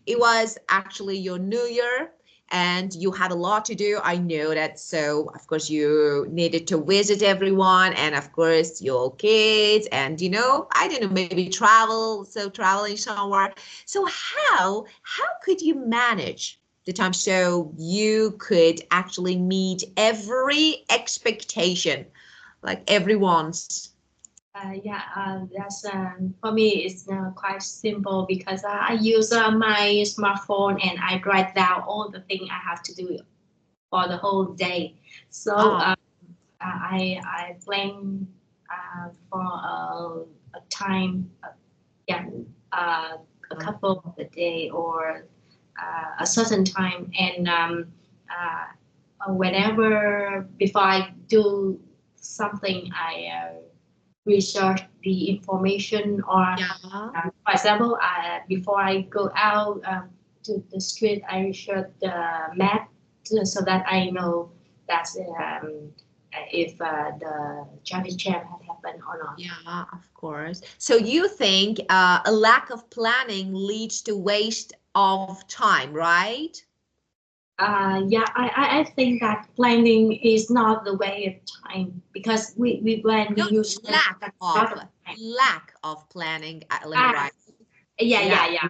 it was actually your New Year and you had a lot to do. I know that. So, of course, you needed to visit everyone and, of course, your kids and, I don't know, maybe travel. So traveling somewhere. So how could you manage the time so you could actually meet every expectation, like everyone's? That's for me. It's quite simple because I use my smartphone and I write down all the things I have to do for the whole day. So I plan for a time, a couple of the day or a certain time, and whenever before I do something, I research the information or for example before I go out to the street I research the map so that I know that if the traffic jam had happened or not. Yeah, of course. So you think a lack of planning leads to waste of time, right? I think that planning is not the way of time because we plan we No, use lack of planning. Let me write. Yeah.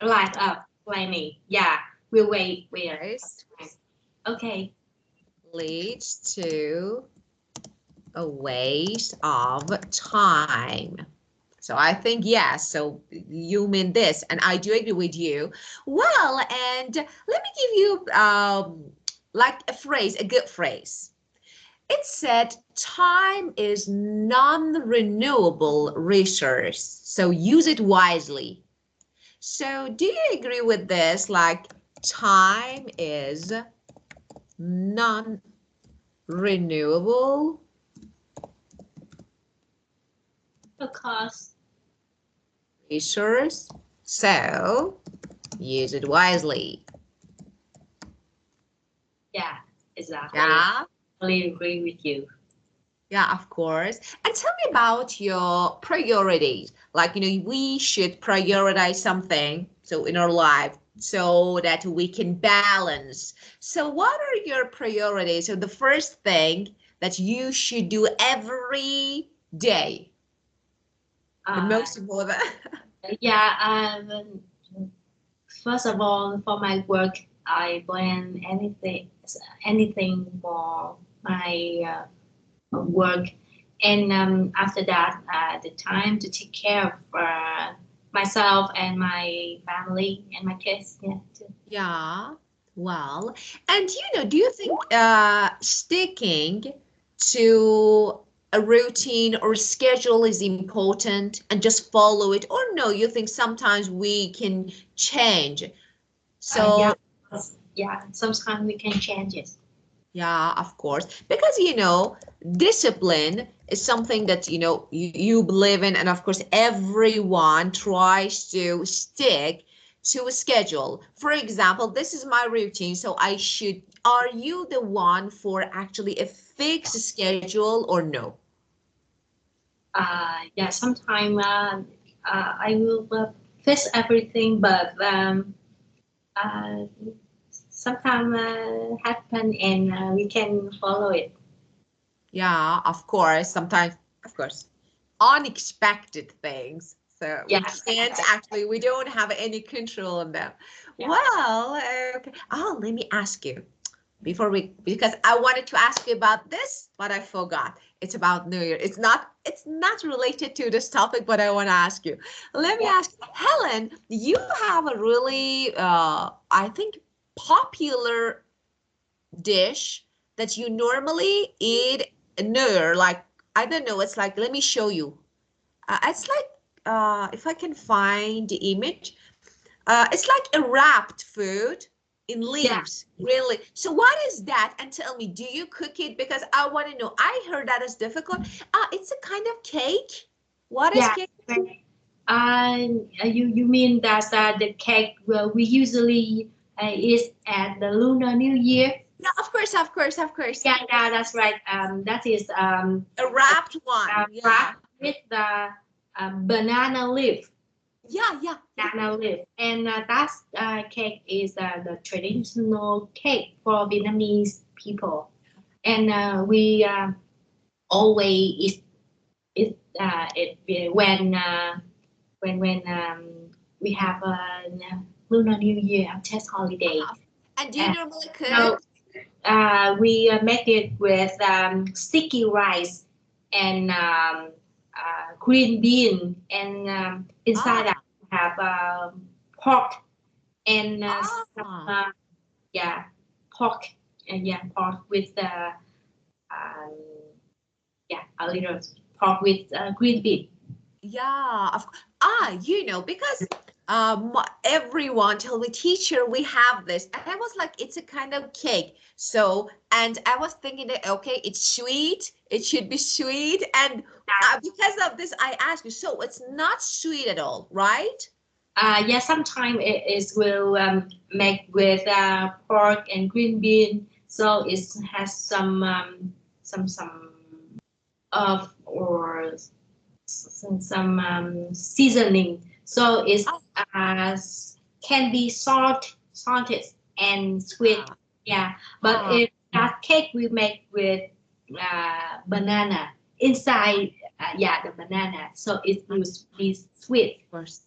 Lack of planning. Yeah, we'll wait. Okay. Leads to a waste of time. So I think yes. So you mean this, and I do agree with you. Well, and let me give you like a phrase, a good phrase. It said time is non-renewable resource, so use it wisely. So do you agree with this? Like time is non-renewable. Of course. Resource, so use it wisely. Yeah, exactly. Yeah. I totally agree with you. Yeah, of course. And tell me about your priorities. Like, we should prioritize something so in our life so that we can balance. So what are your priorities? So the first thing that you should do every day. The most important. First of all, for my work, I plan anything for my work, and after that, the time to take care of myself and my family and my kids. Yeah. Too. Yeah. Well, and do you think sticking to a routine or schedule is important and just follow it, or no, you think sometimes we can change? So Sometimes we can change it. yeah, of course, because discipline is something that you believe in, and of course everyone tries to stick to a schedule. For example, this is my routine, so are you the one for actually a fixed schedule or no? Sometimes I will fix everything, but sometimes happen and we can follow it. Yeah, of course, sometimes, of course, unexpected things. So we don't have any control on them. Yeah. Well, okay. Oh, let me ask you because I wanted to ask you about this, but I forgot. It's about New Year. It's not related to this topic, but I want to ask you. Let me ask Helen, you have a really, I think, popular dish that you normally eat New Year. Like, I don't know. It's like, let me show you. It's like, if I can find the image, it's like a wrapped food in leaves, really. So what is that? And tell me, do you cook it? Because I want to know. I heard that is difficult. It's a kind of cake. What is cake? You mean that the cake we usually eat at the Lunar New Year? Yeah, of course. Yeah, that's right. That is a wrapped one. Wrapped with the banana leaf. Yeah. banana leaf, and that cake is the traditional cake for Vietnamese people, and we always it when we have a Lunar New Year and test holiday. And do you normally cook? So, we make it with sticky rice and green bean, and inside that we have pork and some, pork, and pork with a little pork with green bean. Yeah, because everyone told me, teacher, we have this, and I was like, it's a kind of cake. So, and I was thinking that okay, it's sweet, it should be sweet, and because of this, I asked you. So it's not sweet at all, right? Sometimes it is will make with pork and green bean, so it has some or some seasoning, so it can be salted and sweet. But if that cake we make with banana inside, the banana, so it will be sweet. Of course.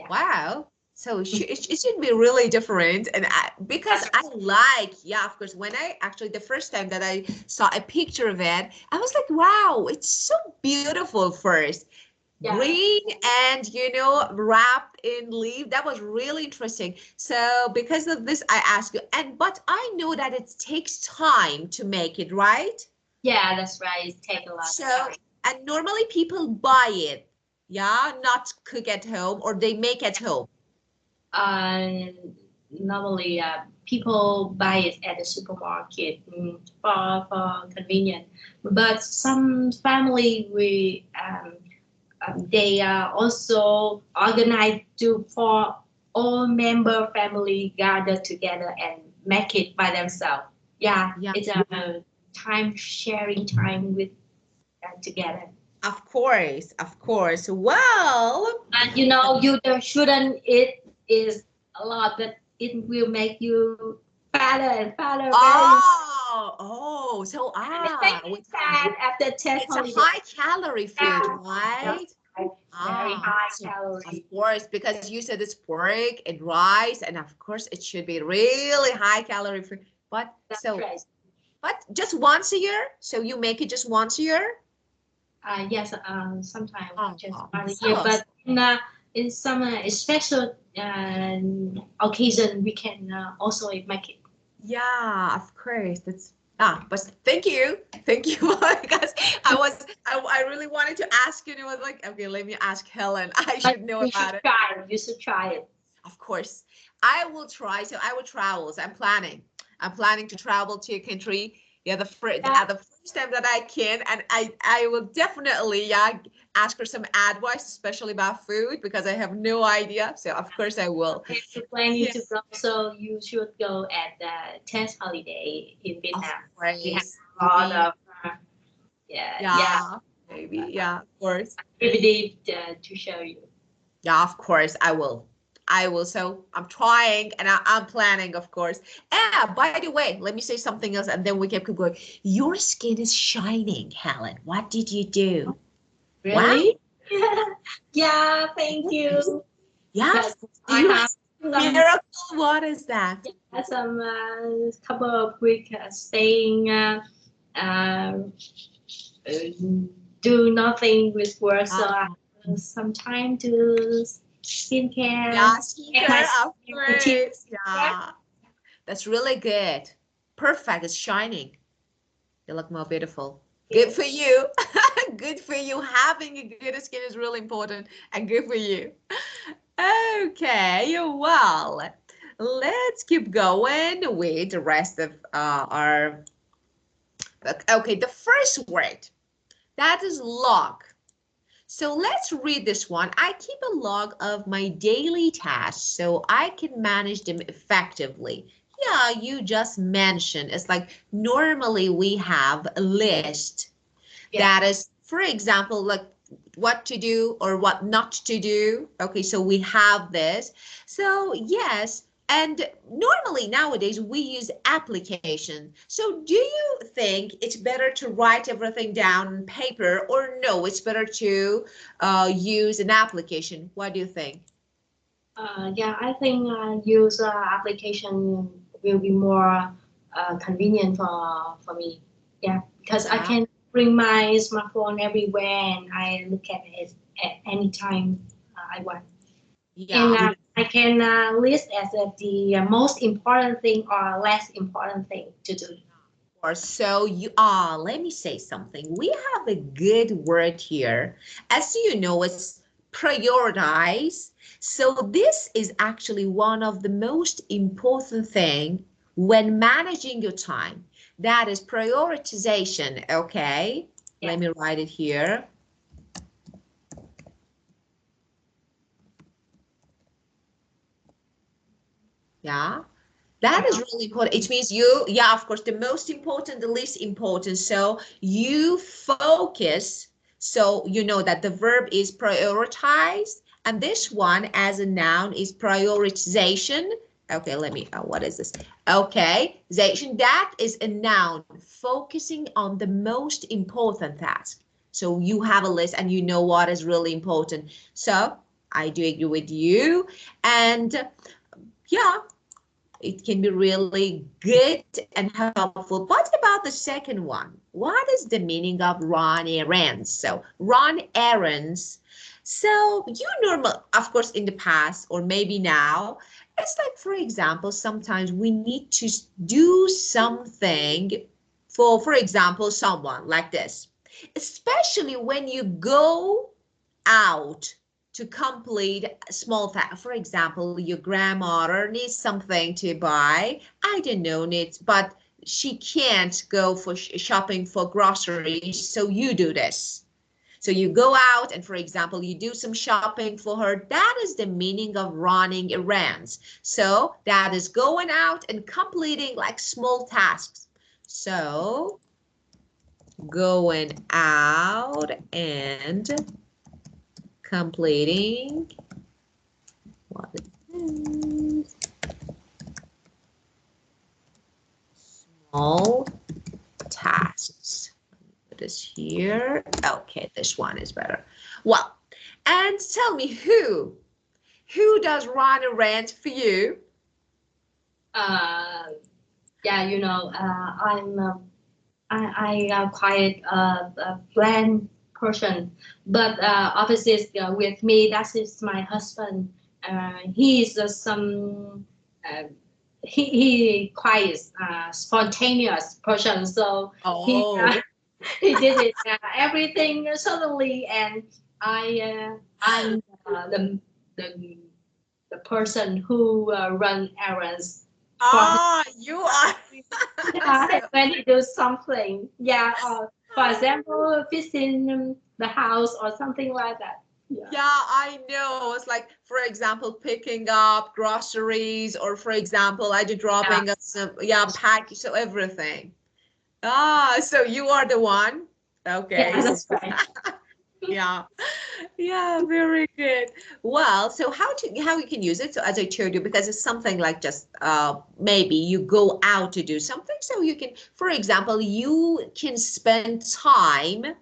Wow. So it should be really different, and because I like, of course, when I actually the first time that I saw a picture of it, I was like, wow, it's so beautiful. First, green and wrapped in leaf. That was really interesting. So because of this, I asked you, but I know that it takes time to make it, right? Yeah, that's right. It takes a lot of time. And normally people buy it, not cook at home, or they make at home. Normally people buy it at the supermarket for convenience, but some family they also organize for all member family gather together and make it by themselves. It's a time sharing time with together. Of course. Well, and you shouldn't eat is a lot, but it will make you fatter and fatter. So it's fat after 10 it's a high calorie food, right? Very high calorie. Of course, because you said it's pork and rice, and of course it should be really high calorie food. But but just once a year. So you make it just once a year? Yes, sometimes just once a year, but in some special occasion we can also make it. Yeah, of course. But thank you because I really wanted to ask you. It was like, okay, let me ask Helen. I should know about it. You should try it. Of course, I will try. So I will travel. So I'm planning to travel to a country. At the first time that I can, and I will definitely ask her some advice, especially about food, because I have no idea. So of course I will. If you're planning to go, so you should go at the test holiday in Vietnam. We have a lot of maybe of course activities to show you. Yeah, of course I will. So I'm trying, and I'm planning, of course. By the way, let me say something else, and then we can keep going. Your skin is shining, Helen. What did you do? Really? Wow. Thank you. Yeah. Miracle. What is that? Some couple of weeks staying, do nothing with work, so I have some time to skincare. Skincare, of course. That's really good. Perfect. It's shining. You look more beautiful. Good for you. Good for you. Having a good skin is really important, and good for you. Okay, well, let's keep going with the rest of our. Okay, the first word, that is log. So let's read this one. I keep a log of my daily tasks so I can manage them effectively. Yeah, you just mentioned, it's like normally we have a list that is, for example, like what to do or what not to do. Okay, so we have this. So yes, and normally nowadays we use application. So do you think it's better to write everything down on paper, or no, it's better to use an application? What do you think? Yeah, I think use application will be more convenient for me. Yeah, because I can bring my smartphone everywhere and I look at it at any time I want. Yeah. And I can list as the most important thing or less important thing to do. Or so you are. Let me say something. We have a good word here. As you know, it's prioritize. So this is actually one of the most important thing when managing your time. That is prioritization. Okay. Yeah. Let me write it here. Yeah. That is really important. It means you, yeah, of course, the most important, the least important. So you focus. So you know that the verb is prioritized. And this one as a noun is prioritization. Okay, let me, what is this? Okay, that is a noun focusing on the most important task. So you have a list and you know what is really important. So I do agree with you. And yeah, it can be really good and helpful. What about the second one? What is the meaning of run errands? So run errands. So you normally, of course, in the past or maybe now, it's like, for example, sometimes we need to do something for example, someone like this, especially when you go out to complete a small task. For example, your grandmother needs something to buy. I don't know, needs, but she can't go for shopping for groceries, so you do this. So you go out and, for example, you do some shopping for her. That is the meaning of running errands. So that is going out and completing like small tasks. So going out and completing what is small tasks. Put this here. Okay, this one is better. Well, and tell me who does run errands for you? Yeah, you know, I quite a planned person, but opposite with me, that is my husband. He is uh, he quite spontaneous person, so he did it everything suddenly, and I'm the person who run errands. You are. Yeah, when you do something, yeah, for example, visiting the house or something like that. Yeah, I know. It's like, for example, picking up groceries, or for example, I do dropping some, package, so everything. So you are the one. Okay. Yeah, that's right. Yeah. Yeah, very good. Well, so how you can use it? So as I told you, because it's something like just maybe you go out to do something, so you can, for example, you can spend time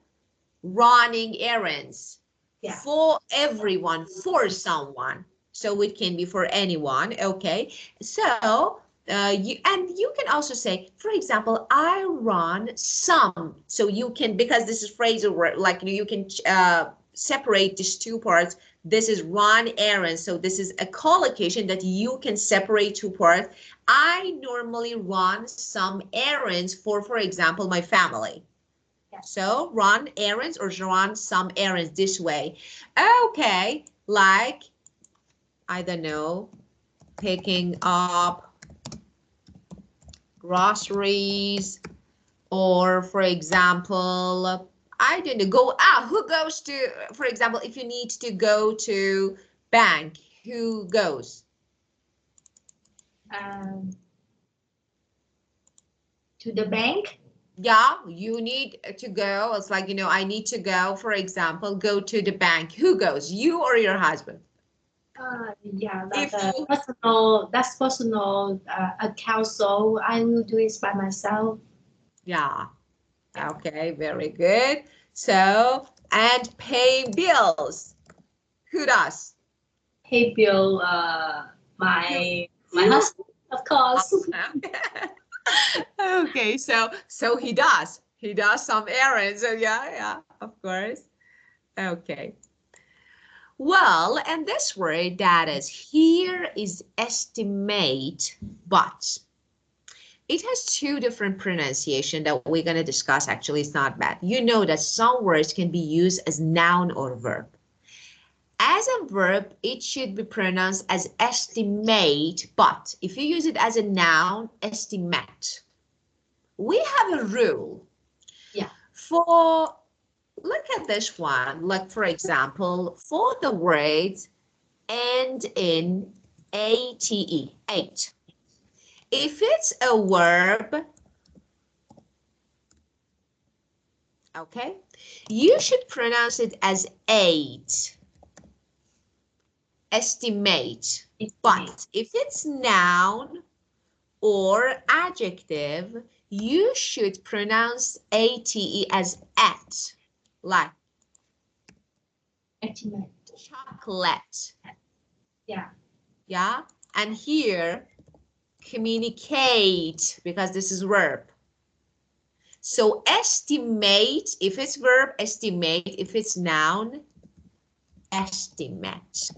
running errands for everyone, for someone. So it can be for anyone. Okay. So you can also say, for example, I run some. So you can, because this is phrasal word, like you can separate these two parts. This is run errands. So this is a collocation that you can separate two parts. I normally run some errands for example, my family. So run errands or run some errands this way. Okay, like, I don't know, picking up groceries, or for example, I don't know, go out. Who goes to, for example, if you need to go to bank, who goes? To the bank? Yeah, you need to go. It's like, I need to go, for example, go to the bank. Who goes, you or your husband? Yeah, that's personal account, so I will do it by myself. Yeah. Okay, very good. So, and pay bills. Who does? Pay bill, my You. husband, of course. Okay, so he does. He does some errands. So yeah, of course. Okay. Well, and this word that is here is estimate, but it has two different pronunciation that we're going to discuss. Actually, it's not bad. You know that some words can be used as noun or verb. As a verb, it should be pronounced as estimate, but if you use it as a noun, estimate. We have a rule. Yeah. Look at this one. Like, for example, for the words end in ate, ate. If it's a verb, okay, you should pronounce it as ate, estimate. But if it's noun or adjective, you should pronounce ate as at, like chocolate. Yeah. Yeah. And here, communicate, because this is verb. So estimate, if it's verb, estimate. If it's noun, estimate.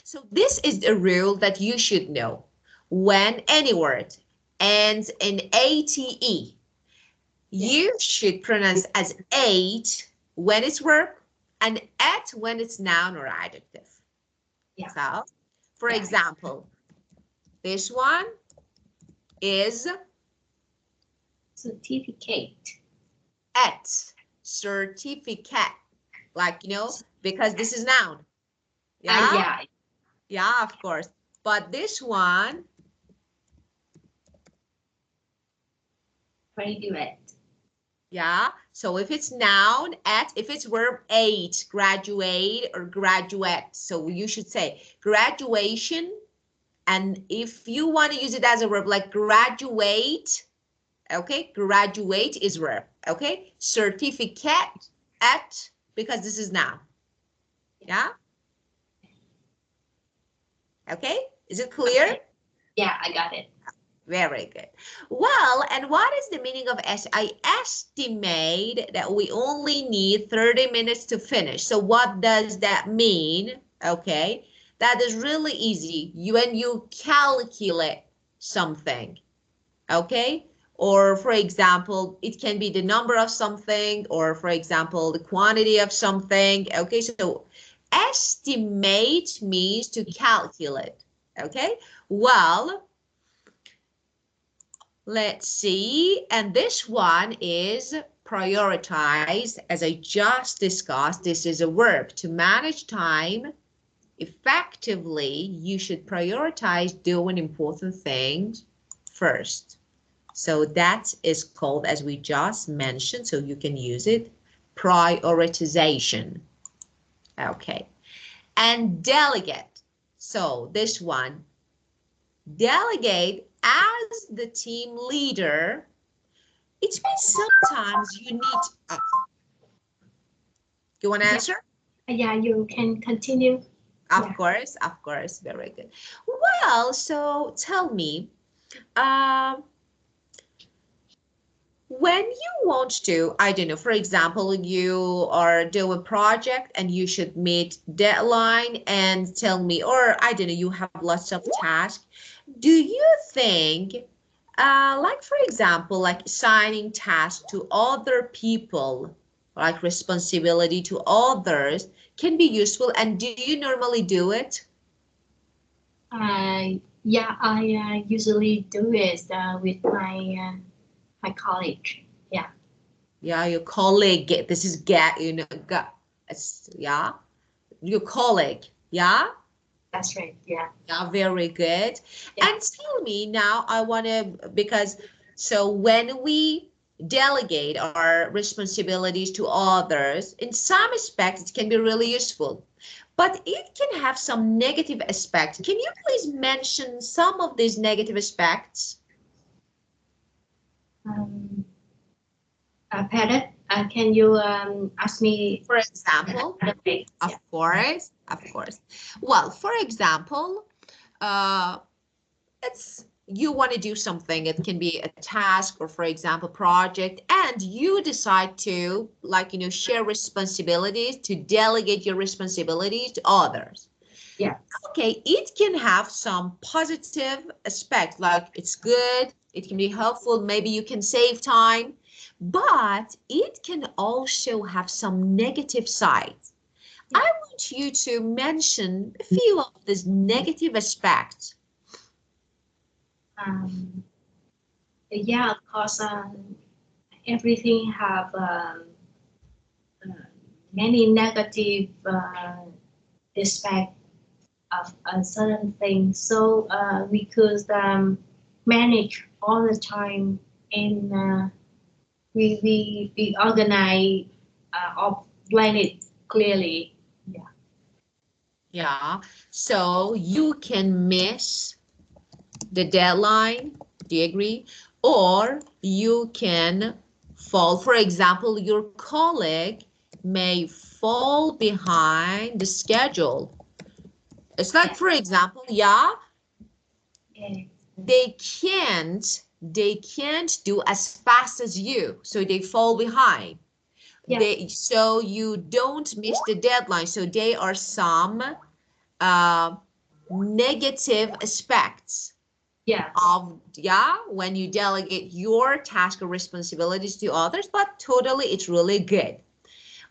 So this is a rule that you should know. When any word ends in ate, you should pronounce as ate when it's verb and at when it's noun or adjective. Yeah. So, for example, this one is certificate. At certificate, like, because this is noun. Yeah. Yeah. Yeah, of course. But this one, graduate. Yeah. So if it's noun, at, if it's verb, ate, graduate or graduate. So you should say graduation. And if you want to use it as a verb, like graduate, okay, graduate is verb, okay, certificate, at, because this is noun. Yeah. Okay, is it clear? Okay. Yeah, I got it. Very good. Well, and what is the meaning of I estimate that we only need 30 minutes to finish. So what does that mean? Okay, that is really easy. When you calculate something, okay? Or for example, it can be the number of something, or for example, the quantity of something. Okay, so estimate means to calculate. Okay, well, let's see. And this one is prioritize. As I just discussed, this is a verb. To manage time effectively, you should prioritize doing important things first. So that is called, as we just mentioned, so you can use it, prioritization. Okay. And delegate. So this one, delegate as the team leader. It means sometimes you need, you want to answer? Yeah, you can continue. Of course, very good. Well, so tell me, when you want to, I don't know, for example, you are doing a project and you should meet deadline and tell me, or I don't know, you have lots of tasks. Do you think, like, for example, like assigning tasks to other people, like responsibility to others, can be useful? And do you normally do it? Yeah, I usually do it with my colleague. Yeah. Yeah, your colleague. This is get, yeah, your colleague. Yeah. That's right. Yeah. Yeah, very good. Yeah. And tell me now, I want to, because so when we delegate our responsibilities to others, in some aspects it can be really useful, but it can have some negative aspects. Can you please mention some of these negative aspects? Parrot, can you ask me? For example, of course. Well, for example, it's you want to do something. It can be a task or, for example, project, and you decide to, like, share responsibilities, to delegate your responsibilities to others. Yeah. Okay, it can have some positive aspects, like it's good, it can be helpful, maybe you can save time, but it can also have some negative sides. Yeah. I want you to mention a few of these negative aspects. Yeah, of course, everything have many negative aspects of a certain thing. So we could manage all the time, and we organize or plan it clearly. Yeah. Yeah. So you can miss the deadline. Do you agree? Or you can fall. For example, your colleague may fall behind the schedule. It's like, for example, they can't do as fast as you, so they fall behind. Yeah. So you don't miss the deadline. So there are some negative aspects. Yeah. When you delegate your task or responsibilities to others, but totally it's really good.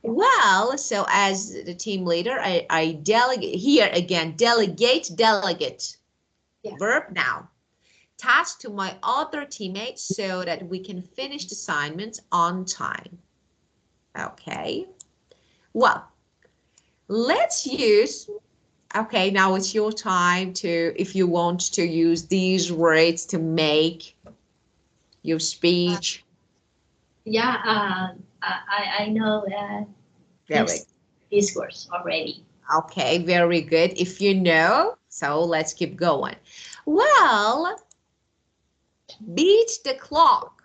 Well, so as the team leader, I delegate here again, delegate. Yeah. Verb now. Task to my other teammates so that we can finish the assignments on time. Okay. Well, let's use, okay, now it's your time to, if you want to use these words to make your speech. Yeah, I know these words already. Okay, very good. If you know, so let's keep going. Well, beat the clock.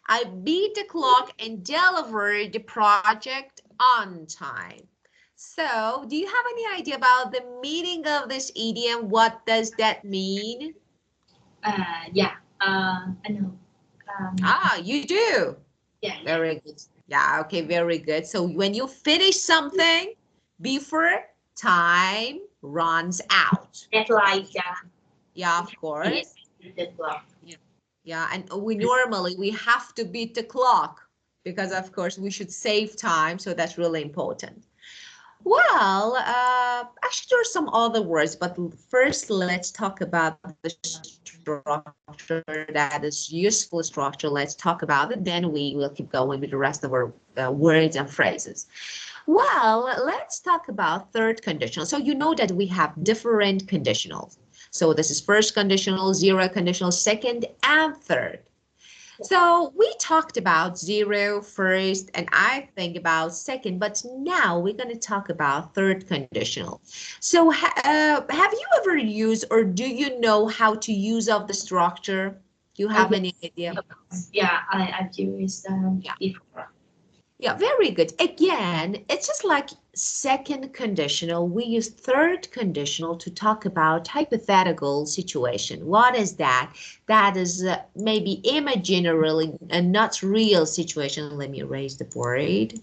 I beat the clock and delivered the project on time. So, do you have any idea about the meaning of this idiom? What does that mean? Yeah, I know. You do? Yeah. Very good. Yeah, okay, very good. So when you finish something before time runs out. Deadline, yeah, of course. Yeah, and we have to beat the clock because, of course, we should save time. So that's really important. Well, actually, there are some other words, but first, let's talk about the structure that is useful structure. Let's talk about it. Then we will keep going with the rest of our words and phrases. Well, let's talk about third conditional. So you know that we have different conditionals. So this is first conditional, zero conditional, second, and third. So we talked about zero first, and I think about second, but now we're going to talk about third conditional. So have you ever used, or do you know how to use of the structure? Do you have any idea? Yeah, I've used before. Yeah, very good. Again, it's just like second conditional. We use third conditional to talk about hypothetical situation. What is that? That is maybe imaginary and not real situation. Let me erase the board.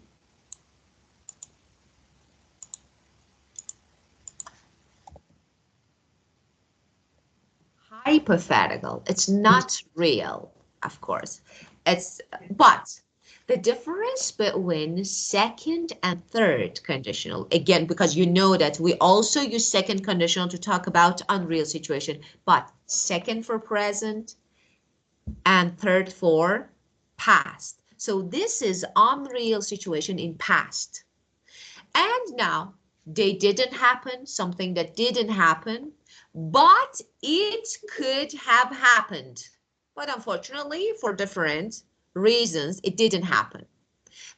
Hypothetical. It's not real, of course. But the difference between second and third conditional, again, because you know that we also use second conditional to talk about unreal situation, but second for present and third for past. So this is unreal situation in past. And now they didn't happen, something that didn't happen, but it could have happened. But unfortunately, for different reasons it didn't happen.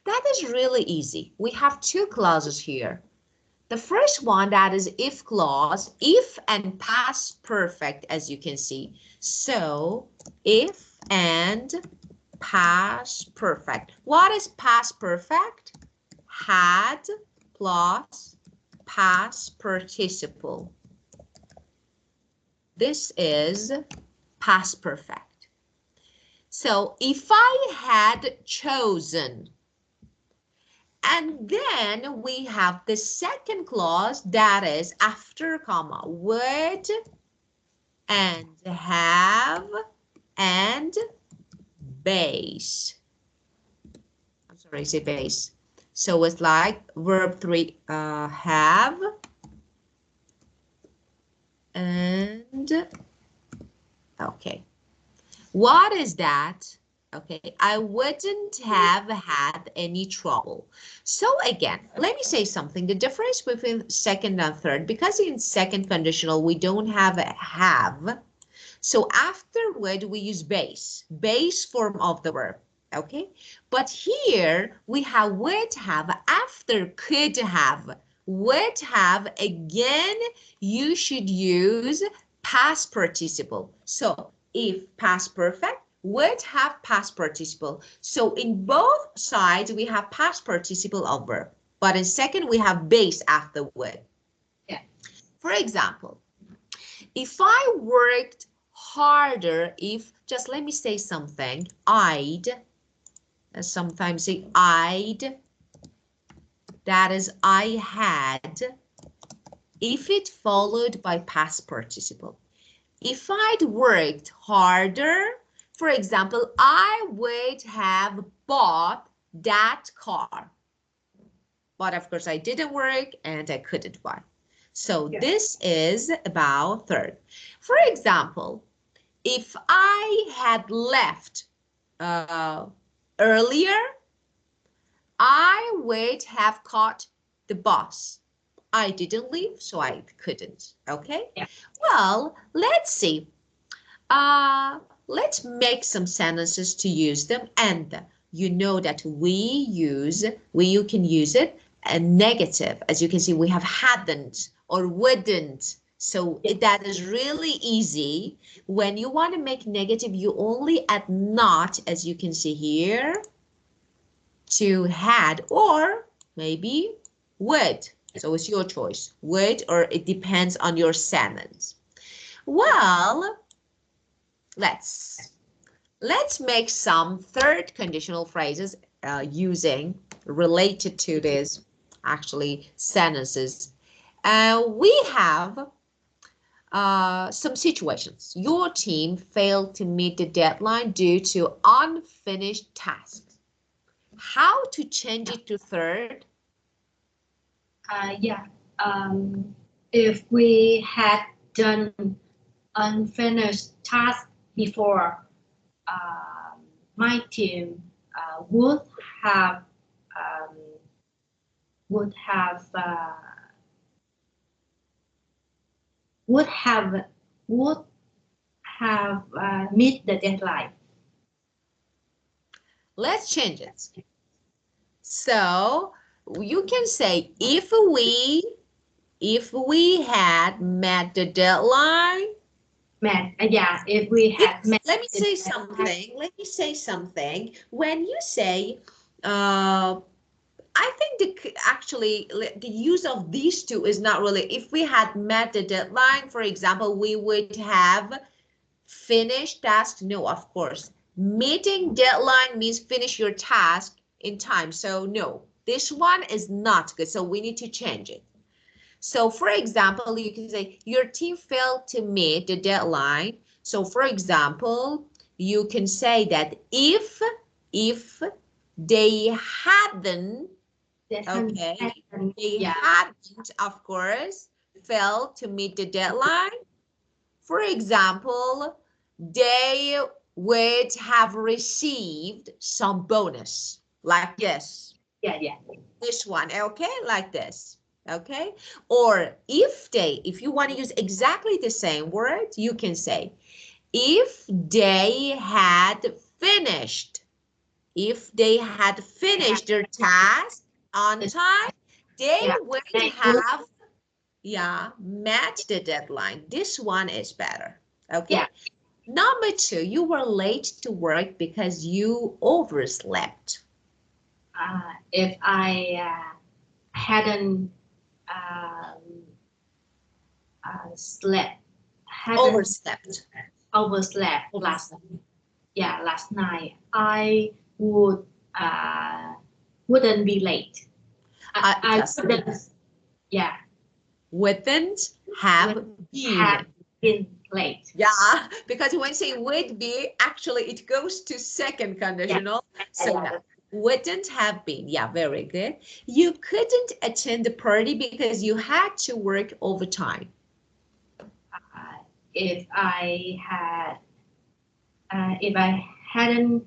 That is really easy. We have two clauses here. The first one, that is if clause, if and past perfect, as you can see. So if and past perfect. What is past perfect? Had plus past participle. This is past perfect. So if I had chosen, and then we have the second clause, that is after comma, would and have and base. I'm sorry, I say base. So it's like verb 3, have and, okay. What is that? Okay, I wouldn't have had any trouble. So again, let me say something. The difference between second and third, because in second conditional, we don't have a have. So after would, we use base form of the verb. Okay, but here we have would have after could have. Would have, again, you should use past participle. So if past perfect, would have past participle. So in both sides, we have past participle of verb. But in second, we have base after would. Yeah. For example, if I worked harder, if, just let me say something, I'd, sometimes say I'd, that is I had, if it followed by past participle. If I'd worked harder, for example, I would have bought that car. But of course, I didn't work and I couldn't buy. So yeah, this is about third. For example, if I had left earlier, I would have caught the bus. I didn't leave, so I couldn't. Okay. Yeah. Well, let's see. Let's make some sentences to use them, and you know that you can use it and negative. As you can see, we have hadn't or wouldn't. So that is really easy. When you want to make negative, you only add not, as you can see here, to had or maybe would. So it's your choice, would, or it depends on your sentence. Well, let's make some third conditional phrases using related to this actually sentences. We have some situations. Your team failed to meet the deadline due to unfinished tasks. How to change it to third? If we had done unfinished tasks before, my team would have meet the deadline. Let's change it. So you can say if we had met the deadline. If we had met. Let me say something. When you say, I think the use of these two is not really, if we had met the deadline, for example, we would have finished task. No, of course. Meeting deadline means finish your task in time. So no, this one is not good. So we need to change it. So for example, you can say your team failed to meet the deadline. So for example, you can say that if they hadn't, hadn't, of course, failed to meet the deadline. For example, they would have received some bonus like this. This one, okay, like this. Okay, or if you want to use exactly the same word, you can say if they had finished if they had finished their task on time, they would have, met the deadline. This one is better. Okay. Number 2, you were late to work because you overslept. If I hadn't overslept last night, I wouldn't be late. I wouldn't have been late. Yeah, because when you say would be, actually it goes to second conditional. So wouldn't have been. Yeah, very good. You couldn't attend the party because you had to work overtime. If I hadn't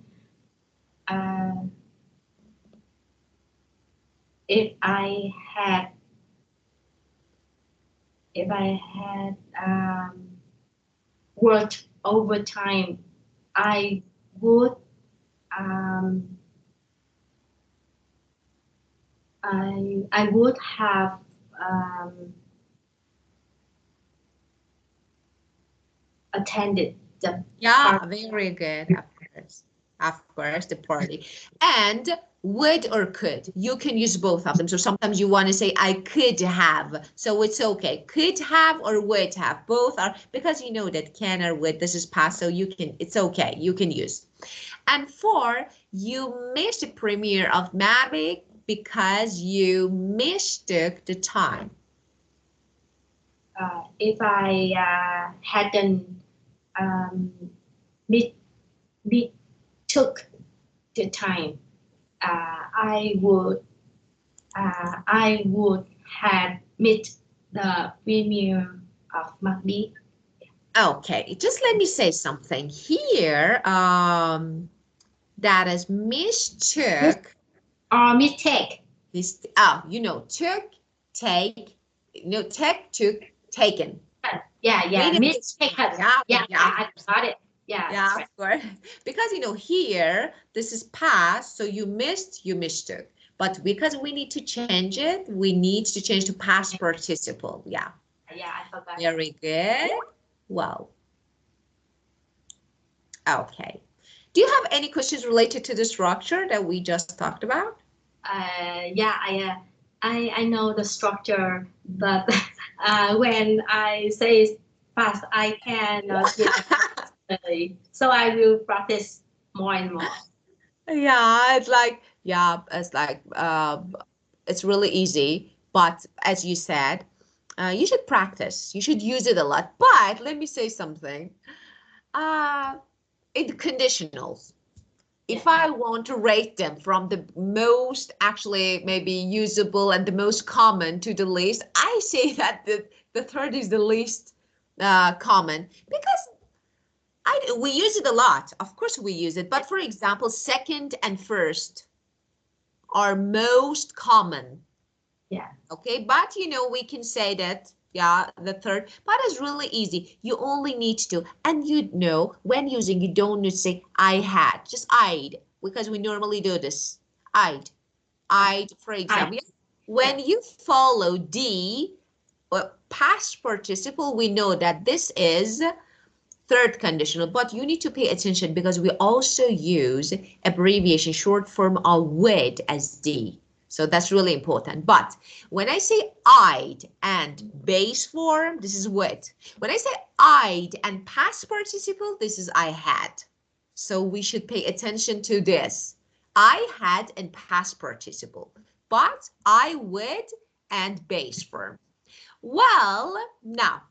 worked overtime, I would have attended the party. Very good. Of course, the party. And would or could, you can use both of them. So sometimes you want to say I could have, so it's okay. Could have or would have, both are, because you know that can or would, this is past, so you can, it's okay, you can use. And 4, you missed the premiere of Mavic because you mistook the time. If I hadn't took the time, I would have missed the premiere of Macbeth. Okay, just let me say something here. That is mistook or mistake. Took, take, take, took, taken. Mistaken. I got it. Yeah, of course. Because here this is past, so you mistook. But because we need to change it, we need to change to past participle. I forgot. Very good. Well. Okay. Do you have any questions related to the structure that we just talked about? I know the structure, but when I say fast, I cannot. So I will practice more and more. It's really easy, but as you said, you should practice. You should use it a lot. But let me say something. In the conditionals, if I want to rate them from the most actually maybe usable and the most common to the least, I say that the third is the least common, because we use it a lot. Of course we use it, but for example, second and first are most common. Okay, but we can say that the third, but it's really easy. You only need to, and when using, you don't need to say I had, just I'd, because we normally do this. I'd, for example. When you follow D, past participle, we know that this is third conditional, but you need to pay attention because we also use abbreviation short form of would as D. So that's really important. But when I say I'd and base form, this is would. When I say I'd and past participle, this is I had. So we should pay attention to this. I had and past participle, but I would and base form. Well, now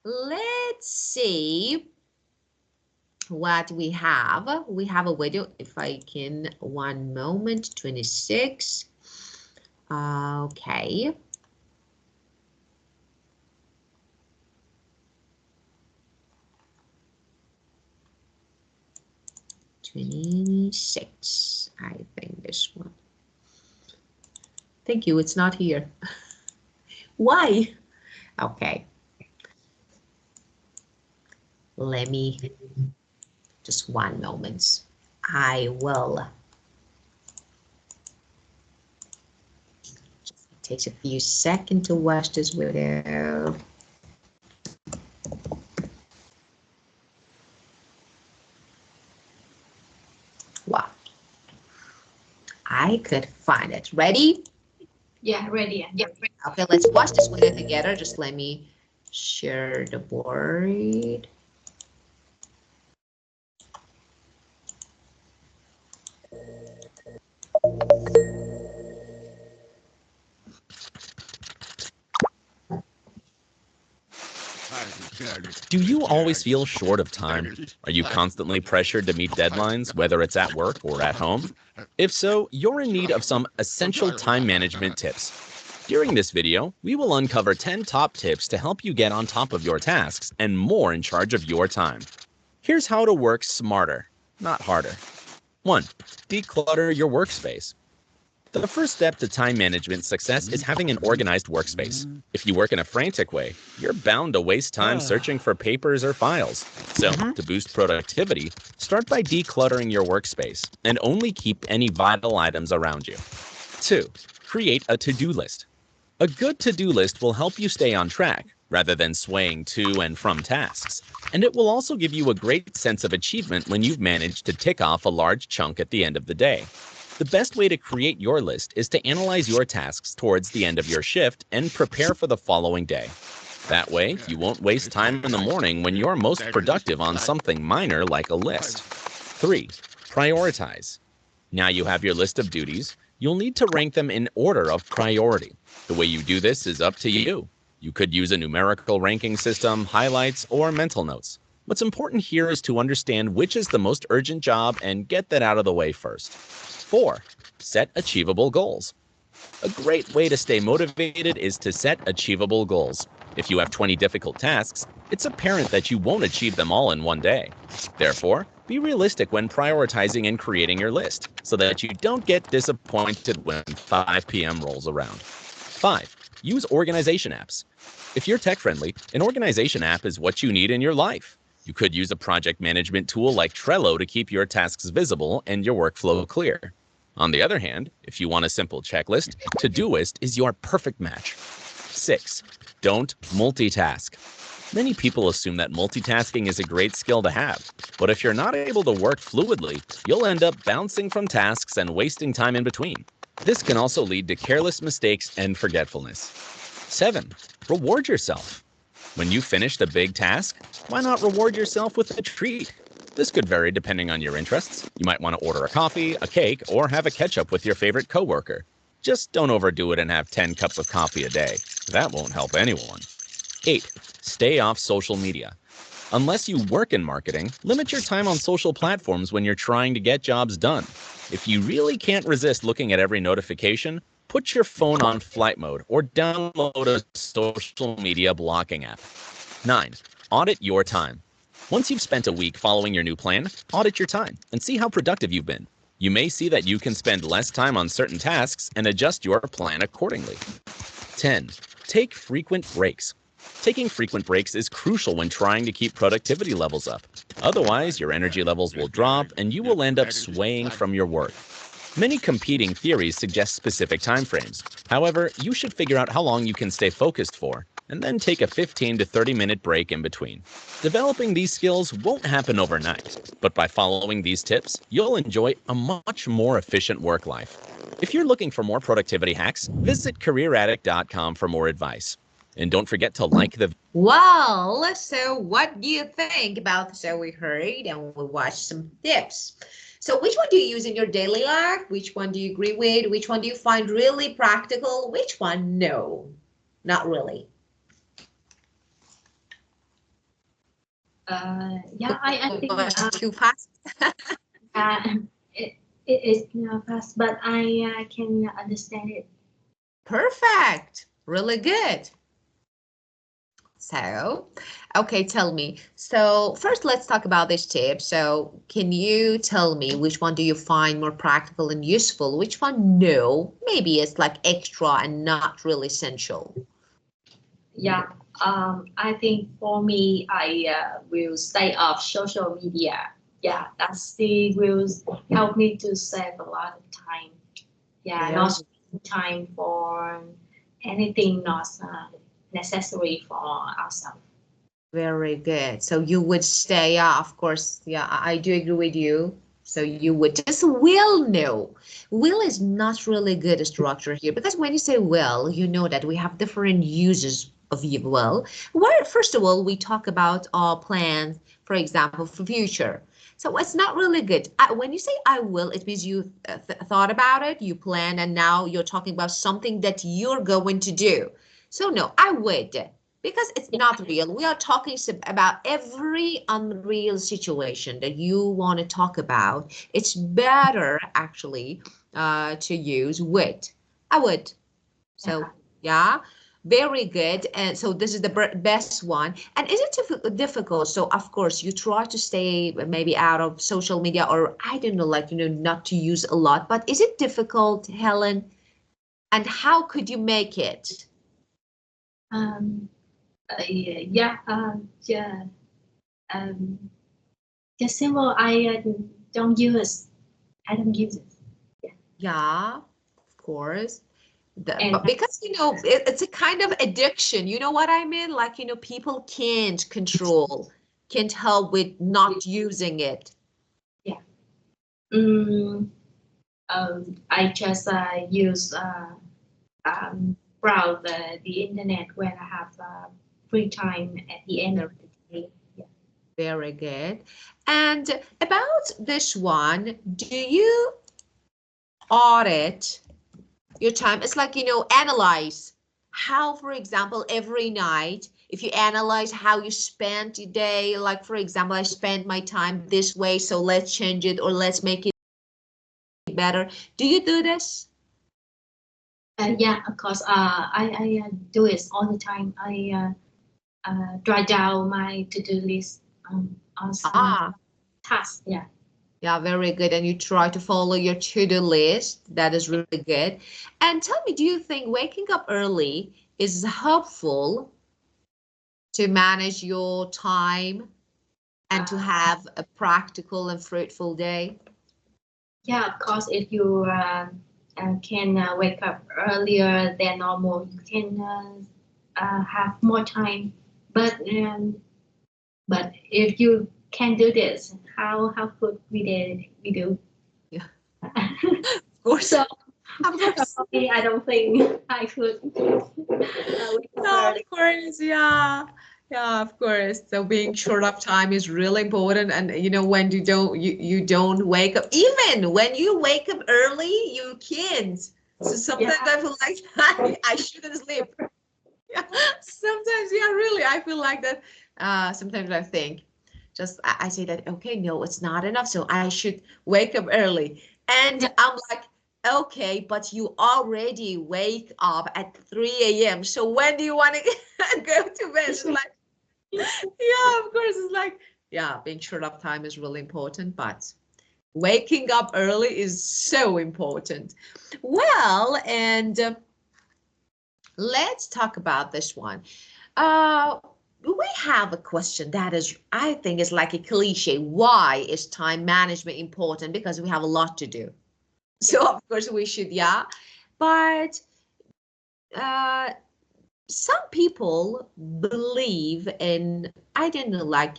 let's see what we have. We have a video, if I can, one moment, 26. Okay. $26, I think this one. Thank you, it's not here. Why? Okay. Let me, just one moment. I will takes a few seconds to watch this video. Wow. I could find it. Ready? Yeah, ready. Yeah. Okay, let's watch this video together. Just let me share the board. Do you always feel short of time? Are you constantly pressured to meet deadlines, whether it's at work or at home? If so, you're in need of some essential time management tips. During this video, we will uncover 10 top tips to help you get on top of your tasks and more in charge of your time. Here's how to work smarter, not harder. 1. Declutter your workspace. The first step to time management success is having an organized workspace. If you work in a frantic way, you're bound to waste time searching for papers or files. So, to boost productivity, start by decluttering your workspace and only keep any vital items around you. 2. Create a to-do list. A good to-do list will help you stay on track rather than swaying to and from tasks. And it will also give you a great sense of achievement when you've managed to tick off a large chunk at the end of the day. The best way to create your list is to analyze your tasks towards the end of your shift and prepare for the following day. That way, you won't waste time in the morning when you're most productive on something minor like a list. 3. Prioritize. Now you have your list of duties, you'll need to rank them in order of priority. The way you do this is up to you. You could use a numerical ranking system, highlights, or mental notes. What's important here is to understand which is the most urgent job and get that out of the way first. 4. Set achievable goals. A great way to stay motivated is to set achievable goals. If you have 20 difficult tasks, it's apparent that you won't achieve them all in one day. Therefore, be realistic when prioritizing and creating your list so that you don't get disappointed when 5 p.m. rolls around. 5. Use organization apps. If you're tech-friendly, an organization app is what you need in your life. You could use a project management tool like Trello to keep your tasks visible and your workflow clear. On the other hand, if you want a simple checklist, Todoist is your perfect match. 6. Don't multitask. Many people assume that multitasking is a great skill to have, but if you're not able to work fluidly, you'll end up bouncing from tasks and wasting time in between. This can also lead to careless mistakes and forgetfulness. 7. Reward yourself. When you finish a big task, why not reward yourself with a treat? This could vary depending on your interests. You might want to order a coffee, a cake, or have a catch-up with your favorite coworker. Just don't overdo it and have 10 cups of coffee a day. That won't help anyone. 8. Stay off social media. Unless you work in marketing, limit your time on social platforms when you're trying to get jobs done. If you really can't resist looking at every notification, put your phone on flight mode or download a social media blocking app. 9. Audit your time. Once you've spent a week following your new plan, audit your time and see how productive you've been. You may see that you can spend less time on certain tasks and adjust your plan accordingly. 10. Take frequent breaks. Taking frequent breaks is crucial when trying to keep productivity levels up. Otherwise, your energy levels will drop and you will end up swaying from your work. Many competing theories suggest specific time frames. However, you should figure out how long you can stay focused for, and then take a 15 to 30-minute break in between. Developing these skills won't happen overnight, but by following these tips, you'll enjoy a much more efficient work life. If you're looking for more productivity hacks, visit careeraddict.com for more advice. And don't forget to like the... Well, so what do you think about, so we heard and we watched some tips. So which one do you use in your daily life? Which one do you agree with? Which one do you find really practical? Which one, no, not really? Yeah, I think too fast. it is fast, but I can understand it. Perfect. Really good. So, okay, tell me. So first, let's talk about this tip. So can you tell me which one do you find more practical and useful? Which one, no, maybe it's like extra and not really essential? Yeah, I think for me, I will stay off social media. Yeah, that's the will help me to save a lot of time. Yeah, not spending time for anything not necessary for ourselves. Very good. So you would stay, yeah, of course. Yeah, I do agree with you. So you would just will know. Will is not really good structure here because when you say will, you know that we have different uses of will. Where first of all, we talk about our plans, for example, for future. So it's not really good. When you say I will, it means you thought about it, you plan, and now you're talking about something that you're going to do. So no, I would because it's not real. We are talking about every unreal situation that you want to talk about. It's better actually to use would. I would. So yeah, very good. And so this is the best one. And is it difficult? So of course you try to stay maybe out of social media or I don't know, like, not to use a lot, but is it difficult, Helen? And how could you make it? Yeah, just simple. Don't use. I don't use it. Yeah, of course. Because it's a kind of addiction. You know what I mean? Like, people can't control, can't help with not using it. Yeah. I just use browse the internet when I have free time at the end of the day. Yeah. Very good. And about this one, do you audit your time? It's like, analyze how, for example, every night, if you analyze how you spent your day, like, for example, I spent my time this way, so let's change it or let's make it better. Do you do this? Yeah, of course. I do it all the time. I write down my to-do list on some tasks. Yeah. Yeah, very good. And you try to follow your to-do list. That is really good. And tell me, do you think waking up early is helpful to manage your time and to have a practical and fruitful day? Yeah, of course. If you can wake up earlier than normal, you can have more time. But if you can do this, how could we do? Yeah, of course. So of course. I don't think I could. No, of course, yeah. Yeah, of course. So being short of time is really important. And when you don't wake up, even when you wake up early, you can't. So sometimes I feel like I shouldn't sleep. Yeah. Sometimes, yeah, really, I feel like that. Sometimes I think, I say that, okay, no, it's not enough. So I should wake up early. And I'm like, okay, but you already wake up at 3 a.m. So when do you want to go to bed? It's like, yeah, of course. It's like, yeah, being short of time is really important, but waking up early is so important. Well, and let's talk about this one. We have a question that is, I think, is like a cliche. Why is time management important? Because we have a lot to do. So of course we should, yeah. But some people believe in, I don't know, like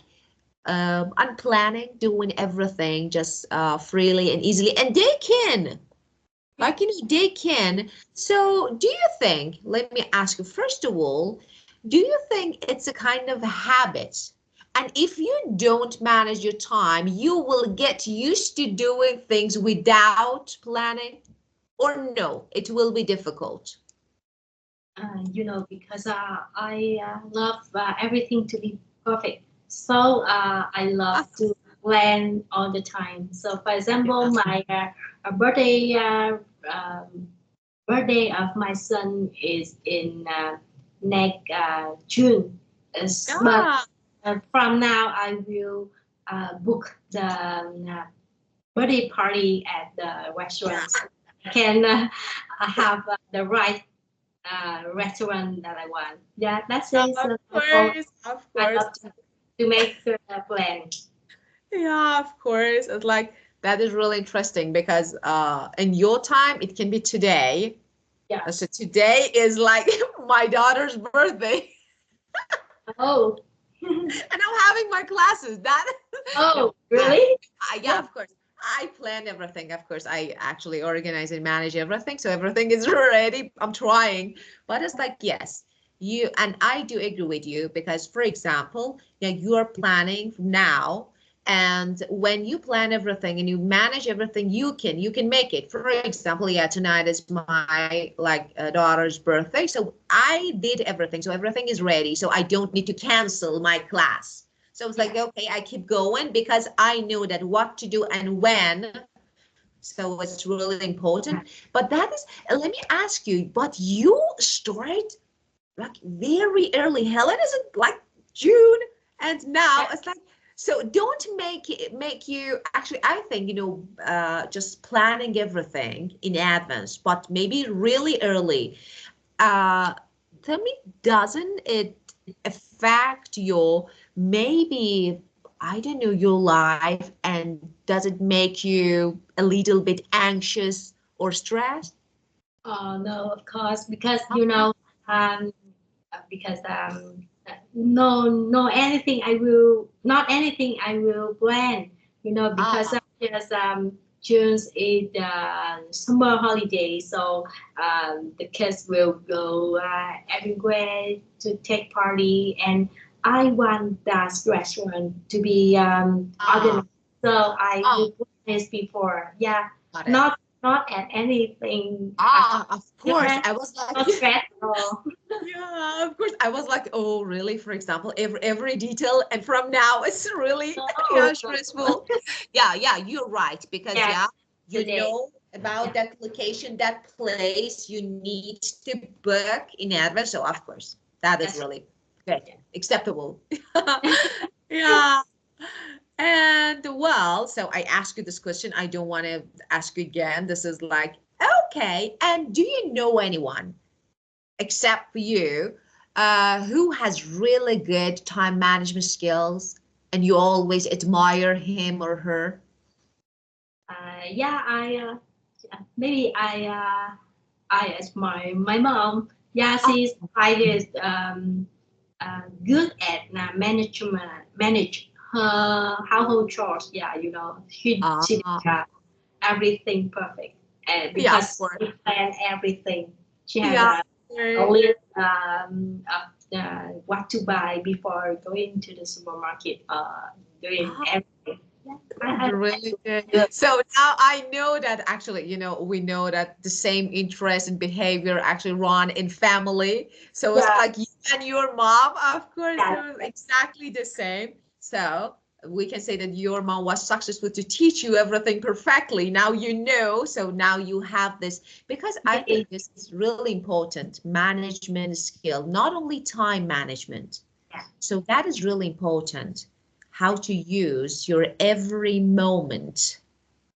unplanning, doing everything just freely and easily, and they can. Like, they can. So do you think, let me ask you, first of all, do you think it's a kind of habit? And if you don't manage your time, you will get used to doing things without planning? Or no, it will be difficult? Because I love everything to be perfect. So I love to plan all the time. So for example, my birthday birthday of my son is in next June. But from now I will book the birthday party at the restaurant. I can have the right restaurant that I want. Yeah, that's it. Of course, of I course. love to make a plan. Yeah, of course. It's like, that is really interesting because in your time, it can be today. Yeah. So today is like my daughter's birthday. Oh. And I'm having my classes. Oh, no, really? Yeah, of course. I plan everything. Of course, I actually organize and manage everything. So everything is ready. I'm trying. But it's like, yes, you and I do agree with you because, for example, yeah, you are planning now. And when you plan everything and you manage everything, you can make it. For example, yeah, tonight is my daughter's birthday. So I did everything. So everything is ready. So I don't need to cancel my class. So it's like, okay, I keep going because I know that what to do and when. So it's really important. But that is, let me ask you, but you started like very early. Helen is like June, and now it's like, so don't make you actually, I think, just planning everything in advance, but maybe really early. Tell me, doesn't it affect your maybe, I don't know, your life, and does it make you a little bit anxious or stressed? No, of course, because because no anything I will not anything I will plan, because yes, June is the summer holiday, so the kids will go everywhere to take party, and I want that restaurant to be organized, so I will plan this before. Yeah, Got it. not at anything. Of course. I was like, not stressful. yeah, of course. I was like, oh, really? For example, every detail, and from now it's really No. stressful. Yeah, you're right because Yes, you today. know about that location, that place. You need to book in advance. So of course, that is Yes. really good, Yeah. acceptable. Yeah. And well, so I ask you this question. I don't want to ask you again. This is like, okay. And do you know anyone except for you who has really good time management skills and you always admire him or her? Yeah, maybe I as my mom. Yeah, she's I is good at manage her household chores. Yeah, she everything perfect, and Yeah, of because course. she plan everything, she has Yeah. a list of what to buy before going to the supermarket. Doing everything. Yeah, Really good. good. So now I know that actually, we know that the same interest and behavior actually run in family. So it's Yeah, like you and your mom, of course, yeah, they're exactly the same. So we can say that your mom was successful to teach you everything perfectly. Now you know, so now you have this, because I yeah, think this is really important management skill, not only time management. yeah, So that is really important, how to use your every moment,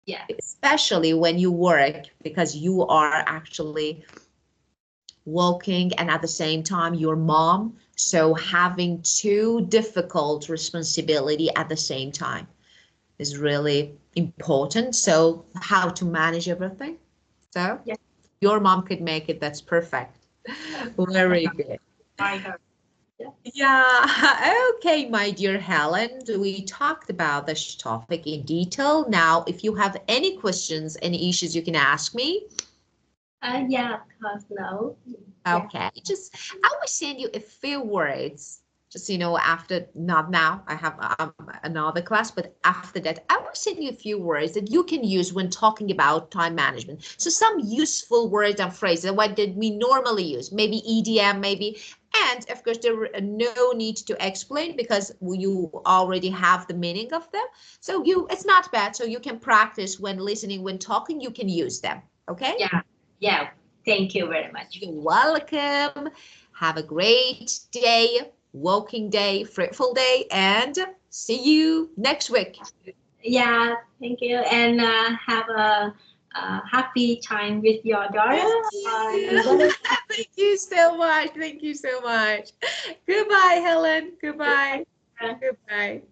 yeah, especially when you work, because you are actually working and at the same time your mom. So having two difficult responsibility at the same time is really important. So how to manage everything. So yeah. your mom could make it. That's perfect. Very good. By her. Yeah. Yeah, okay, my dear Helen, we talked about this topic in detail. Now, if you have any questions, any issues, you can ask me. Yeah, of course, no. Yeah. Okay, just I will send you a few words. Just after, not now, I have another class, but after that, I will send you a few words that you can use when talking about time management. So some useful words and phrases, what did we normally use? Maybe EDM, maybe. And of course, there are no need to explain because you already have the meaning of them. So it's not bad. So you can practice when listening, when talking, you can use them. Okay? Yeah. Yeah. Thank you very much. You're welcome. Have a great day, working day, fruitful day, and see you next week. Yeah, thank you, and have a happy time with your daughter. Thank you so much. Thank you so much. Goodbye, Helen. Goodbye. Goodbye.